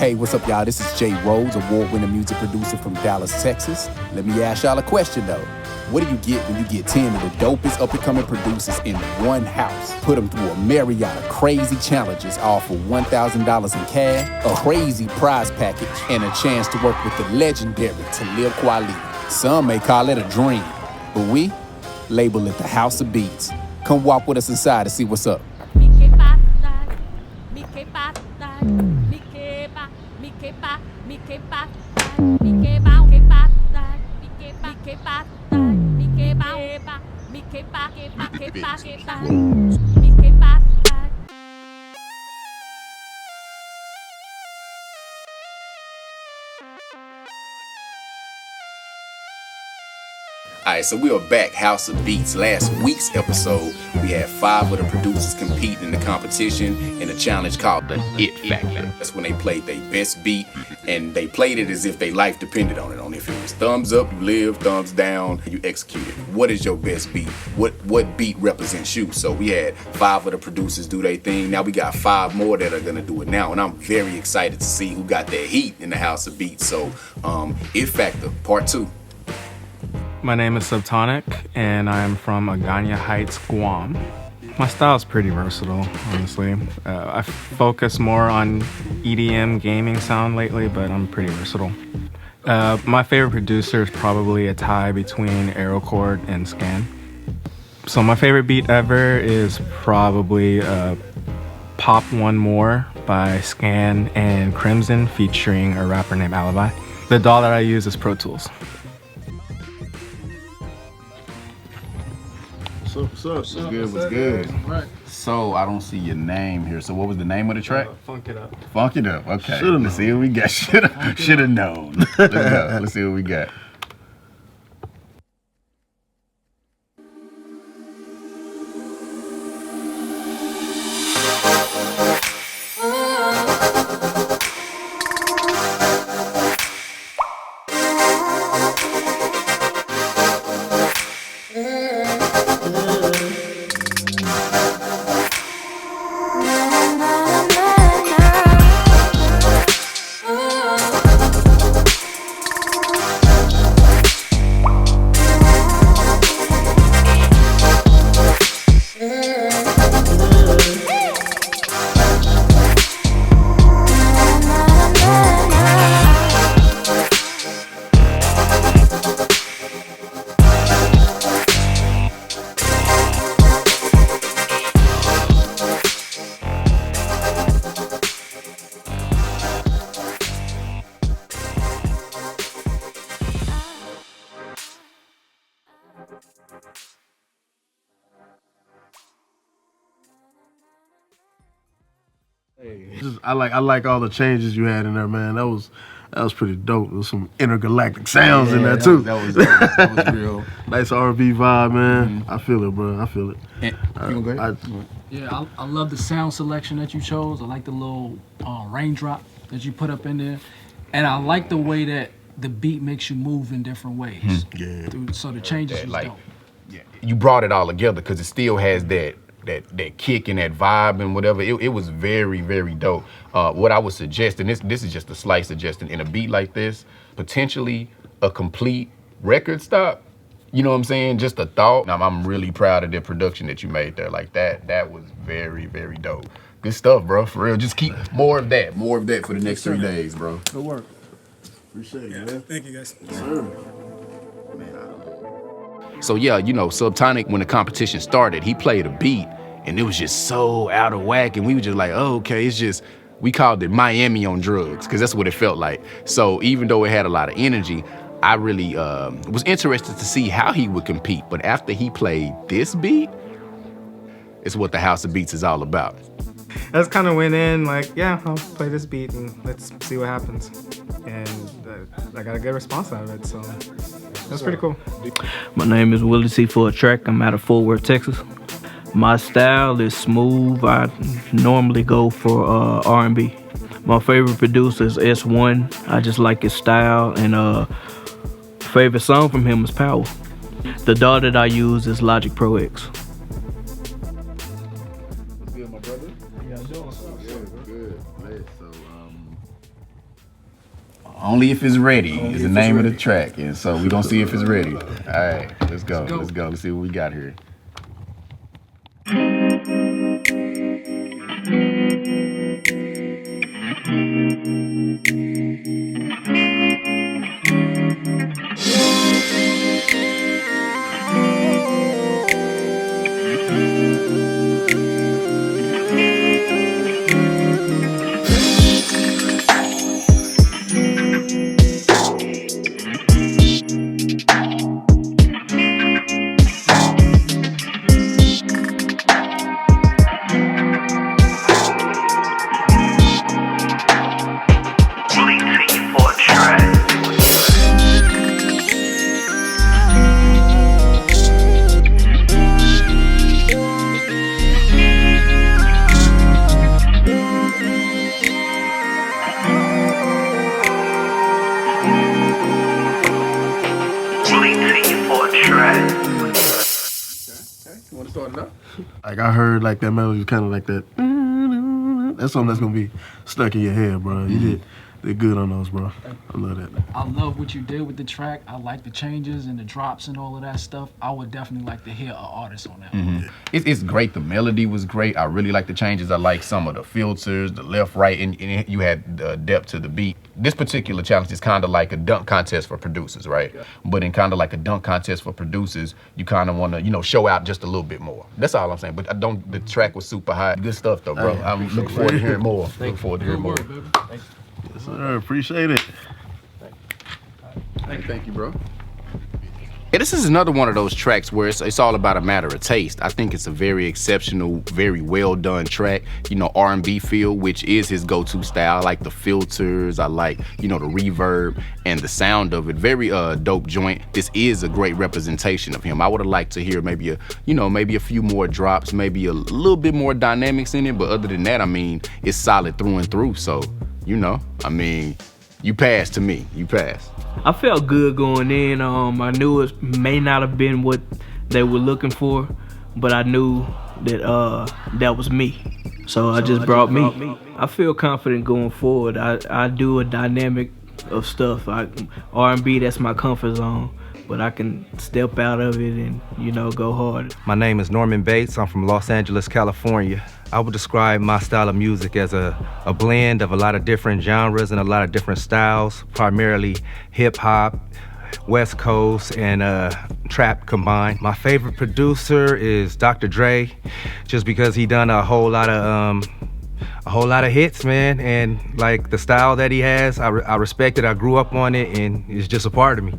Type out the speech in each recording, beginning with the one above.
Hey, what's up, y'all? This is Jay Rhodes, award-winning music producer from Dallas, Texas. Let me ask y'all a question, though. What do you get when you get 10 of the dopest up-and-coming producers in one house? Put them through a myriad of crazy challenges, all for $1,000 in cash, a crazy prize package, and a chance to work with the legendary Talib Kweli. Some may call it a dream, but we label it the House of Beats. Come walk with us inside to see what's up. Alright, so we are back, House of Beats. Last week's episode, we had 5 of the producers competing in the competition in a challenge called the It Factor. That's when they played their best beat, and they played it as if their life depended on it. On if it was thumbs up, you live, thumbs down, you execute it. What is your best beat? What beat represents you? So we had 5 of the producers do their thing. Now we got 5 more that are gonna do it now, and I'm very excited to see who got that heat in the House of Beats. So, It Factor, part 2. My name is Tonic, and I'm from Agana Heights, Guam. My style is pretty versatile, honestly. I focus more on EDM gaming sound lately, but I'm pretty versatile. My favorite producer is probably a tie between Aerochord and Scan. So my favorite beat ever is probably Pop One More by Scan and Crimson featuring a rapper named Alibi. The DAW that I use is Pro Tools. What's good? Right. So, I don't see your name here. So, what was the name of the track? Funk It Up. Funk It Up. Okay. Let's see what we got. Should've known. Let's go. Let's see what we got. I like all the changes you had in there, man. That was pretty dope. There was some intergalactic sounds in there too. That was real. Nice R&B vibe, man. Mm-hmm. I feel it, bro. I feel it. I love the sound selection that you chose. I like the little raindrop that you put up in there, and I like the way that the beat makes you move in different ways. So the changes was dope. Yeah, you brought it all together because it still has that kick and that vibe and whatever. It was very, very dope. What I would suggest, and this is just a slight suggestion, in a beat like this, potentially a complete record stop. You know what I'm saying? Just a thought. I'm really proud of the production that you made there. Like that was very, very dope. Good stuff, bro. For real. Just keep more of that for the next 3 days, bro. Good work. Appreciate it, man. Thank you, guys. Yes, sir. So yeah, Subtonic, when the competition started, he played a beat and it was just so out of whack, and we were just like, oh, okay, it's just, we called it Miami on drugs, because that's what it felt like. So even though it had a lot of energy, I really was interested to see how he would compete. But after he played this beat, it's what the House of Beats is all about. I just kind of went in like, yeah, I'll play this beat and let's see what happens. And I got a good response out of it, so that's pretty cool. My name is Willie T for a track. I'm out of Fort Worth, Texas. My style is smooth. I normally go for R&B. My favorite producer is S1. I just like his style, and favorite song from him is Power. The DAW that I use is Logic Pro X. What's good, my brother? How y'all doing? Good. So, Only If It's Ready is the name of the track, and so we're gonna see if it's ready. All right, let's go. Let's go. Let's see what we got here. Like I heard like that melody was kind of like that. That's something that's gonna be stuck in your head, bro. You did good on those, bro. I love that. I love what you did with the track. I like the changes and the drops and all of that stuff. I would definitely like to hear an artist on that one. It's great. The melody was great. I really like the changes. I like some of the filters, the left, right, and you had the depth to the beat. This particular challenge is kind of like a dunk contest for producers, right? Yeah. But in kind of like a dunk contest for producers, you kind of want to, show out just a little bit more. That's all I'm saying. But the track was super high. Good stuff though, bro. I'm looking forward to hearing more. Looking forward to hearing more. Yes, sir. Appreciate it. Thank you, bro. Yeah, this is another one of those tracks where it's all about a matter of taste. I think it's a very exceptional, very well done track. R&B feel, which is his go-to style. I like the filters. I like, the reverb and the sound of it. Very dope joint. This is a great representation of him. I would have liked to hear maybe a few more drops, maybe a little bit more dynamics in it. But other than that, it's solid through and through. So, you passed to me. You passed. I felt good going in. I knew it may not have been what they were looking for, but I knew that that was me. So I just brought me. I feel confident going forward. I do a dynamic of stuff. R&B, that's my comfort zone, but I can step out of it and, go hard. My name is Norman Bates. I'm from Los Angeles, California. I would describe my style of music as a blend of a lot of different genres and a lot of different styles, primarily hip hop, West Coast, and trap combined. My favorite producer is Dr. Dre, just because he done a whole lot of hits, man, and like the style that he has, I respect it. I grew up on it, and it's just a part of me.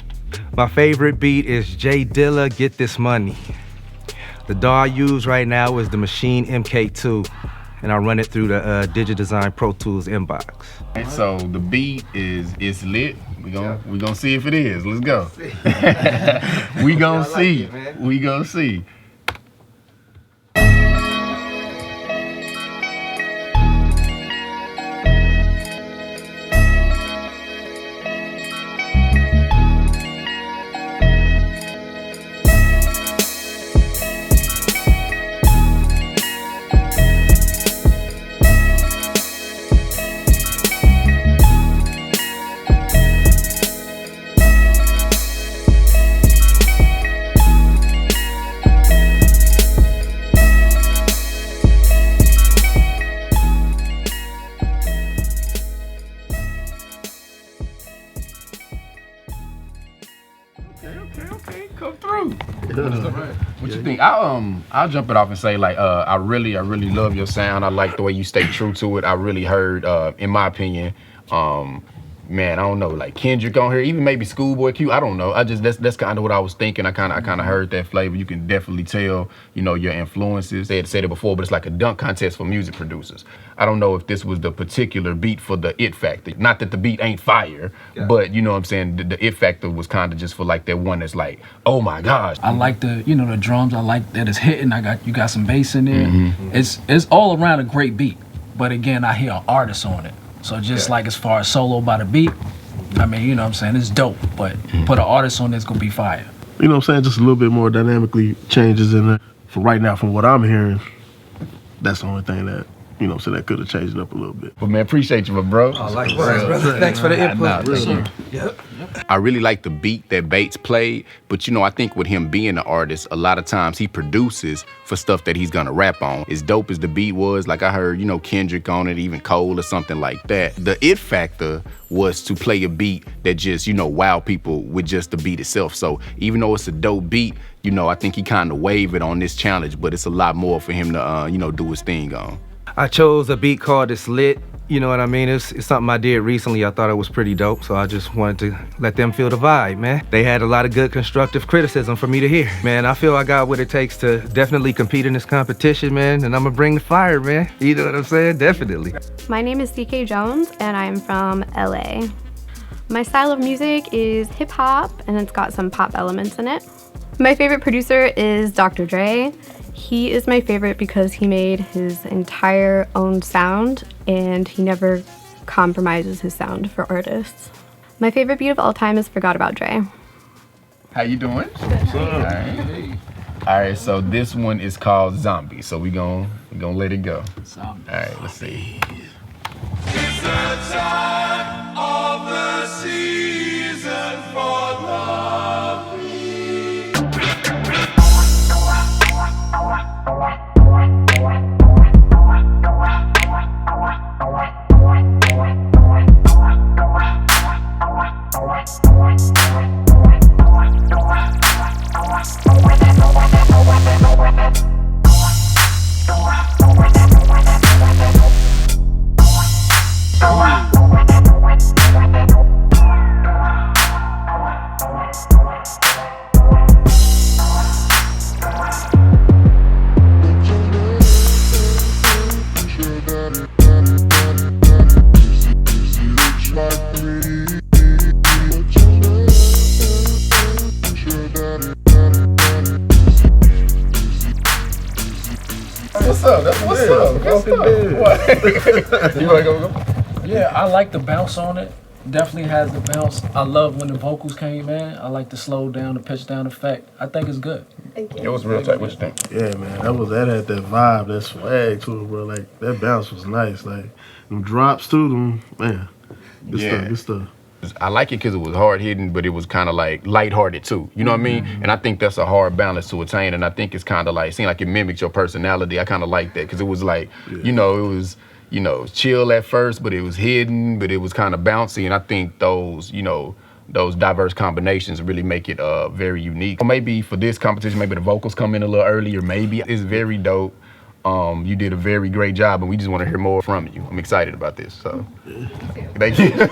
My favorite beat is J Dilla, Get This Money. The DAW I use right now is the Maschine MK2, and I run it through the DigiDesign Pro Tools inbox. And so the beat is lit. We gonna see if it is. Let's go. We gonna see. We gonna see. Okay, come through. What you think? I'll jump it off and say I really love your sound. I like the way you stay true to it. I really heard, in my opinion, man, I don't know, like Kendrick on here, even maybe Schoolboy Q. I don't know. That's kind of what I was thinking. I kind of heard that flavor. You can definitely tell, your influences. They had said it before, but it's like a dunk contest for music producers. I don't know if this was the particular beat for the it factor. Not that the beat ain't fire, but you know what I'm saying. The it factor was kind of just for like that one that's like, oh my gosh. I like the the drums. I like that it's hitting. You got some bass in there. It's all around a great beat. But again, I hear an artist on it. So just like as far as solo by the beat, it's dope, but put an artist on that's gonna be fire. You know what I'm saying? Just a little bit more dynamically changes in there. For right now, from what I'm hearing, that's the only thing that you know, so that could have changed it up a little bit. But man, appreciate you, my bro. Oh, likewise, brother. Thanks for the input. I really like the beat that Bates played, but you know, I think with him being an artist, a lot of times he produces for stuff that he's gonna rap on. As dope as the beat was, like I heard, you know, Kendrick on it, even Cole or something like that. The it factor was to play a beat that just, you know, wow people with just the beat itself. So even though it's a dope beat, you know, I think he kind of wavered on this challenge, but it's a lot more for him to, you know, do his thing on. I chose a beat called It's Lit. You know what I mean? It's something I did recently. I thought it was pretty dope, so I just wanted to let them feel the vibe, man. They had a lot of good constructive criticism for me to hear. Man, I feel I got what it takes to definitely compete in this competition, man, and I'm gonna bring the fire, man. You know what I'm saying? Definitely. My name is CK Jones, and I'm from LA. My style of music is hip hop, and it's got some pop elements in it. My favorite producer is Dr. Dre. He is my favorite because he made his entire own sound and he never compromises his sound for artists. My favorite beat of all time is Forgot About Dre. How you doing? All right, so this one is called Zombie. So we gonna let it go. All right, let's see. It's the time of the season for love. What's up? That's what's up. What's up? What? You wanna go? Yeah, I like the bounce on it. Definitely has the bounce. I love when the vocals came in. I like the slow down, the pitch down effect. I think it's good. Thank It you. was real tight. What you think? Yeah, man, that had that vibe, that swag to it, bro. Like that bounce was nice. Like them drops too, them man. Good stuff. I like it because it was hard hitting, but it was kind of like lighthearted too. You know what I mean? And I think that's a hard balance to attain. And I think it's kind of like, seemed like it mimicked your personality. I kind of like that because it was like, you know, it was, you know, chill at first, but it was hidden, but it was kind of bouncy. And I think those, you know, those diverse combinations really make it very unique. Or maybe for this competition, maybe the vocals come in a little earlier. Maybe it's very dope. You did a very great job, and we just want to hear more from you. I'm excited about this, so thank you. All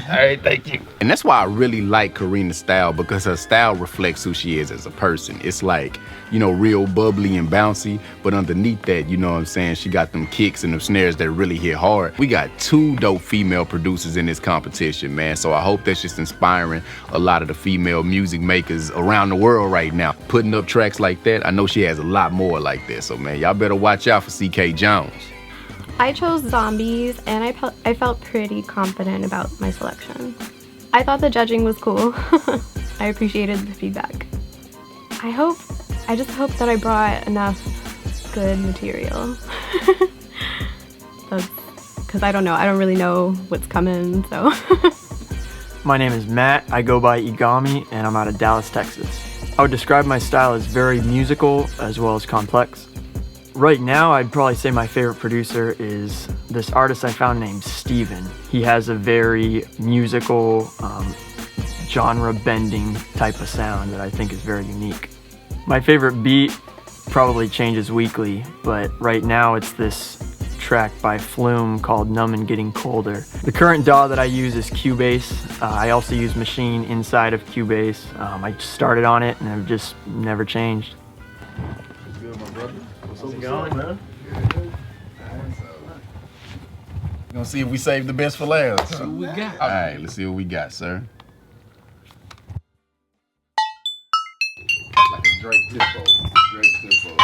right, thank you. And that's why I really like Karina's style, because her style reflects who she is as a person. It's like, you know, real bubbly and bouncy, but underneath that, you know what I'm saying, she got them kicks and them snares that really hit hard. We got 2 dope female producers in this competition, man, so I hope that's just inspiring a lot of the female music makers around the world right now. Putting up tracks like that, I know she has a lot more like that, so man, y'all better watch out for CK Jones. I chose Zombies, and I felt pretty confident about my selection. I thought the judging was cool. I appreciated the feedback. I just hope that I brought enough good material. Because I don't know, I don't really know what's coming, so. My name is Matt, I go by Egomi, and I'm out of Dallas, Texas. I would describe my style as very musical as well as complex. Right now, I'd probably say my favorite producer is this artist I found named Steven. He has a very musical, genre-bending type of sound that I think is very unique. My favorite beat probably changes weekly, but right now it's this track by Flume called Numb and Getting Colder. The current DAW that I use is Cubase. I also use Maschine inside of Cubase. I just started on it and I've just never changed. Good, my brother. What's going, man? We're gonna see if we saved the best for last. See what we got. All right, let's see what we got, sir. Like a Drake tempo. Drake tempo.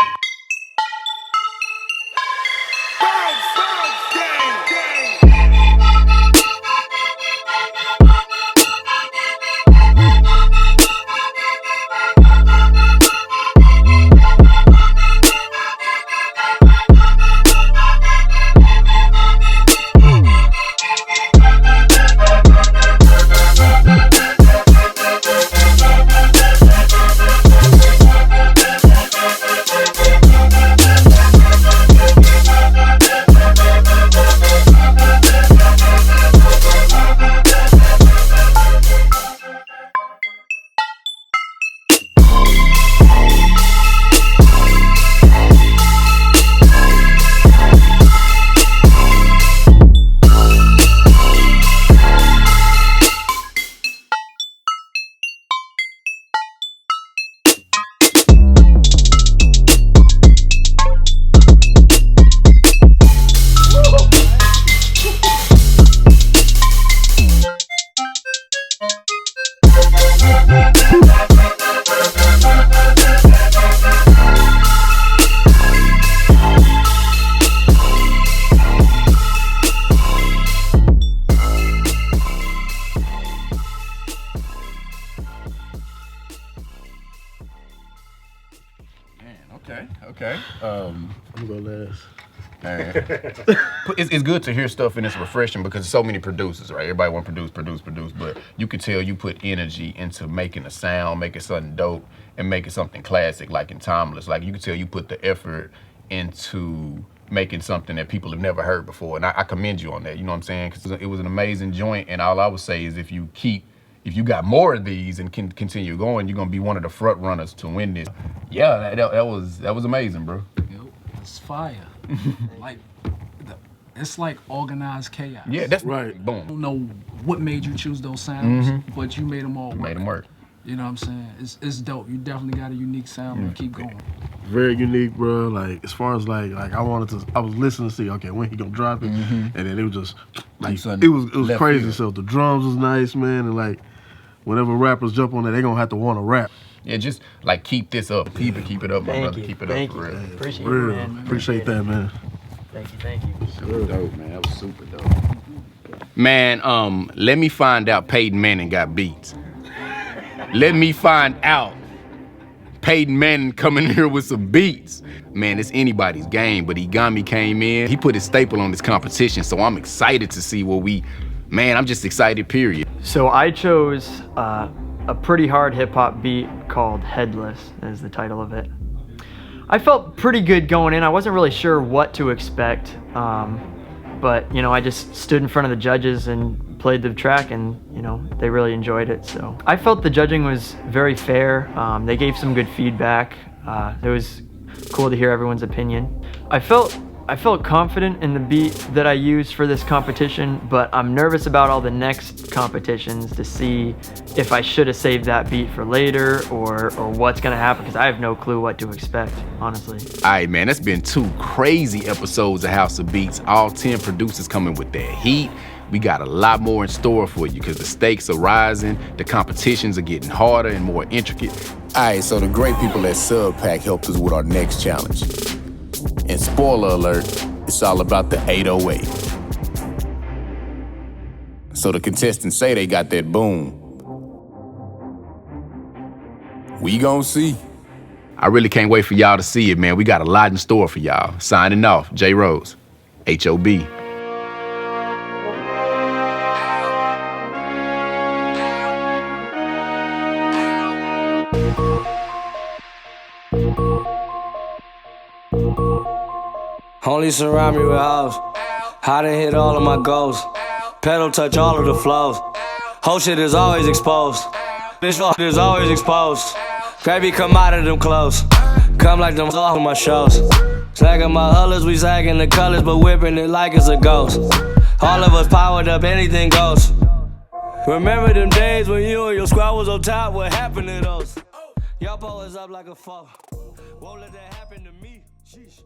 It's good to hear stuff and it's refreshing because so many producers, right? Everybody want to produce, but you can tell you put energy into making a sound, making something dope, and making something classic, like in Timeless. Like you can tell you put the effort into making something that people have never heard before, and I commend you on that. You know what I'm saying? Because it was an amazing joint, and all I would say is if you got more of these and can continue going, you're gonna be one of the front runners to win this. Yeah, that was amazing, bro. It's fire. It's like organized chaos. Yeah, that's right. Boom. I don't know what made you choose those sounds, but you made them all work. Made them work. You know what I'm saying? It's dope. You definitely got a unique sound, and keep going. Very unique, bro. Like as far as like I was listening to see, okay, when he gonna drop it, and then it was just like it was crazy. Field. So the drums was nice, man, and like whenever rappers jump on that, they gonna have to want to rap. Yeah, just like keep this up. Keep it up, my brother. Keep it up for real. Appreciate it, man. Appreciate that, man. Thank you. Super dope, man. That was super dope. Man, let me find out Peyton Manning got beats. Let me find out Peyton Manning coming here with some beats. Man, it's anybody's game, but Egomi came in. He put his staple on this competition, so I'm excited to see I'm just excited, period. So I chose a pretty hard hip-hop beat called Headless, is the title of it. I felt pretty good going in. I wasn't really sure what to expect, but you know, I just stood in front of the judges and played the track, and you know, they really enjoyed it. So I felt the judging was very fair. They gave some good feedback. It was cool to hear everyone's opinion. I felt confident in the beat that I used for this competition, but I'm nervous about all the next competitions to see if I should have saved that beat for later or what's gonna happen, because I have no clue what to expect, honestly. All right, man, that's been 2 crazy episodes of House of Beats. All 10 producers coming with their heat. We got a lot more in store for you because the stakes are rising, the competitions are getting harder and more intricate. All right, so the great people at Subpack helped us with our next challenge. And spoiler alert, it's all about the 808. So the contestants say they got that boom. We gon' see. I really can't wait for y'all to see it, man. We got a lot in store for y'all. Signing off, J Rose, HOB. Only surround me with hoes. I done hit all of my goals. Pedal touch all of the flows. Whole shit is always exposed. This fuck is always exposed. Baby, come out of them clothes. Come like them off my shows. Sagging my hullers, we sagging the colors, but whipping it like it's a ghost. All of us powered up, anything goes. Remember them days when you and your squad was on top? What happened to those? Y'all pull us up like a foe. Won't let that happen to me. Sheesh.